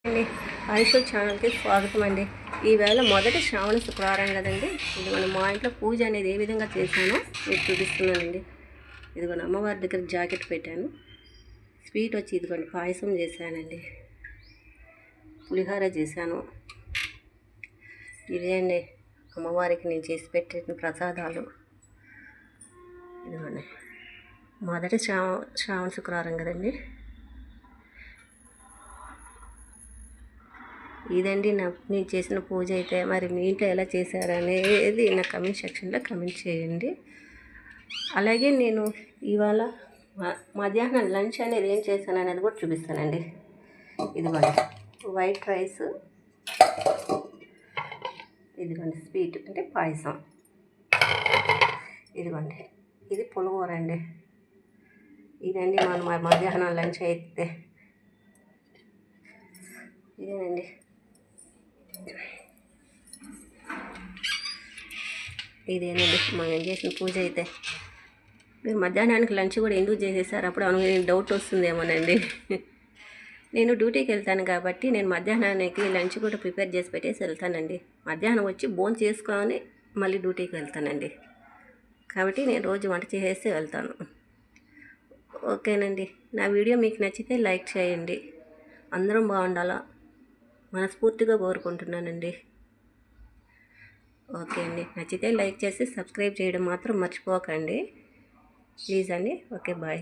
అండి ఆయుష్ ఛానల్కి స్వాగతం అండి. ఈవేళ మొదటి శ్రావణ శుక్రవారం కదండి. ఇదిగోండి మా ఇంట్లో పూజ అనేది ఏ విధంగా చేశానో మీకు చూపిస్తున్నానండి. ఇదిగోండి అమ్మవారి దగ్గర జాకెట్ పెట్టాను. స్వీట్ వచ్చి ఇదిగోండి పాయసం చేశానండి, పులిహోర చేశాను. ఇదే అండి అమ్మవారికి నేను చేసి పెట్టిన ప్రసాదాలు. ఇదిగోండి మొదటి శ్రావణ శుక్రవారం కదండి. ఇదండి నేను చేసిన పూజ అయితే. మరి మీ ఇంట్లో ఎలా చేశారనేది నా కమెంట్ సెక్షన్లో కమెంట్ చేయండి. అలాగే నేను ఇవాళ మధ్యాహ్నం లంచ్ అనేది ఏం చేశాను అనేది కూడా చూపిస్తానండి. ఇదిగోండి వైట్ రైస్, ఇదిగోండి స్వీట్ అంటే పాయసం, ఇదిగోండి ఇది పులిహోర అండి. ఇదండి మనం మధ్యాహ్నం లంచ్ అయితే ఇదేనండి. ఇదేనండి మనం చేసిన పూజ అయితే. మీరు మధ్యాహ్నానికి లంచ్ కూడా ఎందుకు చేసేసారు అప్పుడు నేను డౌట్ వస్తుందేమోనండి. నేను డ్యూటీకి వెళ్తాను కాబట్టి నేను మధ్యాహ్నానికి లంచ్ కూడా ప్రిపేర్ చేసి పెట్టేసి వెళ్తానండి. మధ్యాహ్నం వచ్చి భోజనం చేసుకొని మళ్ళీ డ్యూటీకి వెళ్తానండి. కాబట్టి నేను రోజు వంట చేసేసి వెళ్తాను. ఓకేనండి, నా వీడియో మీకు నచ్చితే లైక్ చేయండి. అందరం బాగుండాలా మనస్ఫూర్తిగా కోరుకుంటున్నానండి. ఓకే అండి, నచ్చితే లైక్ చేసి సబ్స్క్రైబ్ చేయడం మాత్రం మర్చిపోకండి ప్లీజ్ అండి. Okay bye.